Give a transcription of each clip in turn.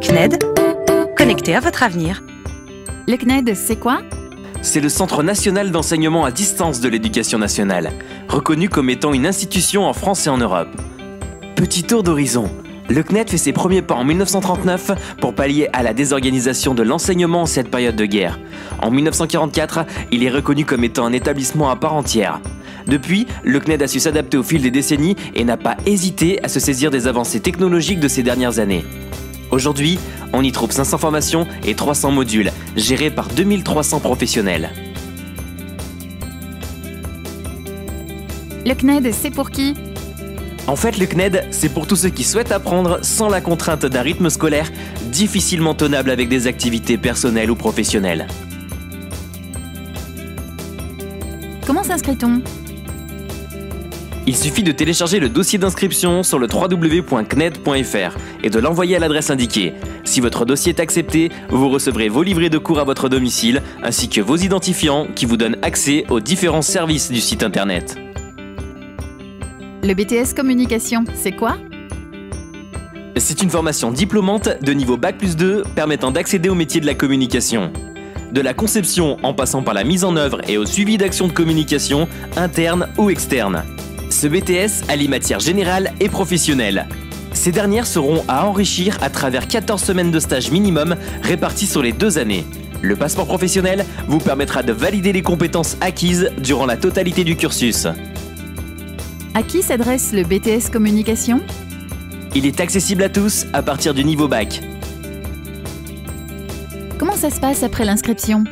CNED, connecté à votre avenir. Le CNED, c'est quoi? C'est le Centre national d'enseignement à distance de l'éducation nationale, reconnu comme étant une institution en France et en Europe. Petit tour d'horizon. Le CNED fait ses premiers pas en 1939 pour pallier à la désorganisation de l'enseignement en cette période de guerre. En 1944, il est reconnu comme étant un établissement à part entière. Depuis, le CNED a su s'adapter au fil des décennies et n'a pas hésité à se saisir des avancées technologiques de ces dernières années. Aujourd'hui, on y trouve 500 formations et 300 modules, gérés par 2300 professionnels. Le CNED, c'est pour qui? En fait, le CNED, c'est pour tous ceux qui souhaitent apprendre sans la contrainte d'un rythme scolaire difficilement tenable avec des activités personnelles ou professionnelles. Comment s'inscrit-on? Il suffit de télécharger le dossier d'inscription sur le www.cned.fr et de l'envoyer à l'adresse indiquée. Si votre dossier est accepté, vous recevrez vos livrets de cours à votre domicile, ainsi que vos identifiants qui vous donnent accès aux différents services du site internet. Le BTS Communication, c'est quoi? C'est une formation diplômante de niveau Bac+2 permettant d'accéder au métier de la communication. De la conception en passant par la mise en œuvre et au suivi d'actions de communication, internes ou externes. Ce BTS allie matières générales et professionnelles. Ces dernières seront à enrichir à travers 14 semaines de stage minimum réparties sur les 2 années. Le passeport professionnel vous permettra de valider les compétences acquises durant la totalité du cursus. À qui s'adresse le BTS Communication? Il est accessible à tous à partir du niveau bac. Comment ça se passe après l'inscription?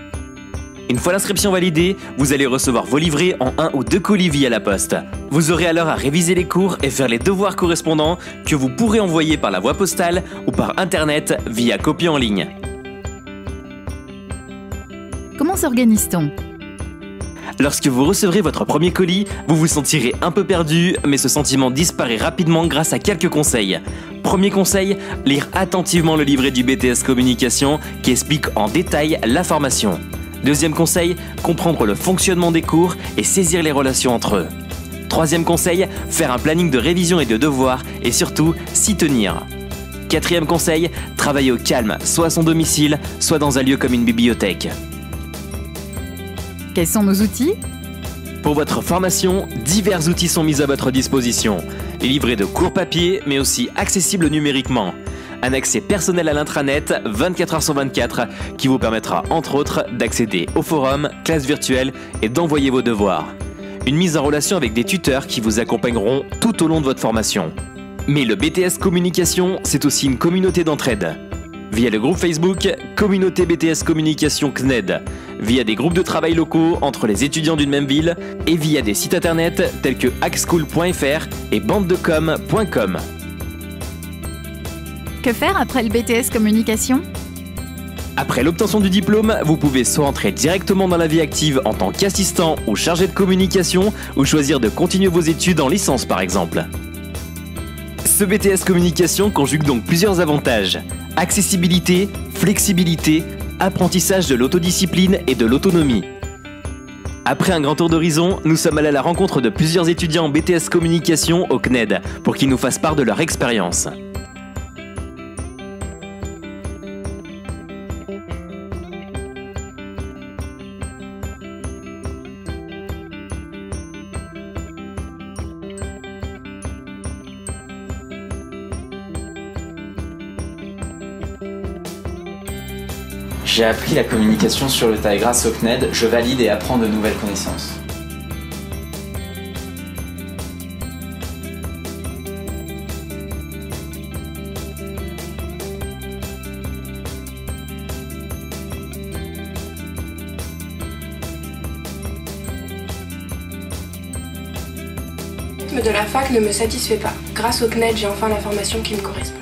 Une fois l'inscription validée, vous allez recevoir vos livrets en 1 ou 2 colis via la poste. Vous aurez alors à réviser les cours et faire les devoirs correspondants que vous pourrez envoyer par la voie postale ou par internet via copie en ligne. Comment s'organise-t-on? Lorsque vous recevrez votre premier colis, vous vous sentirez un peu perdu, mais ce sentiment disparaît rapidement grâce à quelques conseils. Premier conseil, lire attentivement le livret du BTS Communication qui explique en détail la formation. Deuxième conseil, comprendre le fonctionnement des cours et saisir les relations entre eux. Troisième conseil, faire un planning de révision et de devoirs et surtout s'y tenir. Quatrième conseil, travailler au calme, soit à son domicile, soit dans un lieu comme une bibliothèque. Quels sont nos outils? Pour votre formation, divers outils sont mis à votre disposition. Les livrets de cours papier, mais aussi accessibles numériquement. Un accès personnel à l'intranet 24h/24 qui vous permettra entre autres d'accéder au forum, classes virtuelles et d'envoyer vos devoirs. Une mise en relation avec des tuteurs qui vous accompagneront tout au long de votre formation. Mais le BTS Communication, c'est aussi une communauté d'entraide. Via le groupe Facebook Communauté BTS Communication CNED, via des groupes de travail locaux entre les étudiants d'une même ville et via des sites internet tels que hackschool.fr et bandedecom.com. Que faire après le BTS Communication? Après l'obtention du diplôme, vous pouvez soit entrer directement dans la vie active en tant qu'assistant ou chargé de communication ou choisir de continuer vos études en licence par exemple. Ce BTS Communication conjugue donc plusieurs avantages. Accessibilité, flexibilité, apprentissage de l'autodiscipline et de l'autonomie. Après un grand tour d'horizon, nous sommes allés à la rencontre de plusieurs étudiants en BTS Communication au CNED pour qu'ils nous fassent part de leur expérience. J'ai appris la communication sur le tas et grâce au CNED, je valide et apprends de nouvelles connaissances. Le rythme de la fac ne me satisfait pas. Grâce au CNED, j'ai enfin la formation qui me correspond.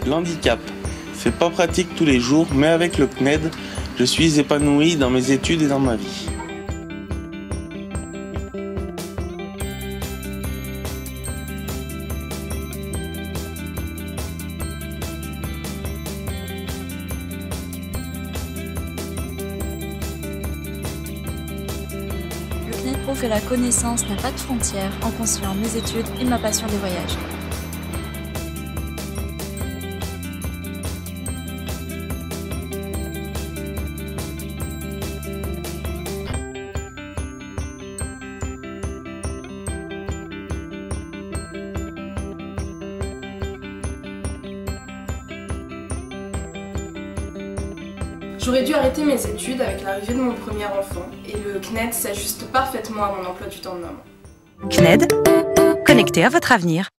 L'handicap. C'est pas pratique tous les jours, mais avec le CNED, je suis épanoui dans mes études et dans ma vie. trouve que la connaissance n'a pas de frontières en conciliant mes études et ma passion des voyages. J'aurais dû arrêter mes études avec l'arrivée de mon premier enfant et le CNED s'ajuste parfaitement à mon emploi du temps de maman. CNED, connecté à votre avenir.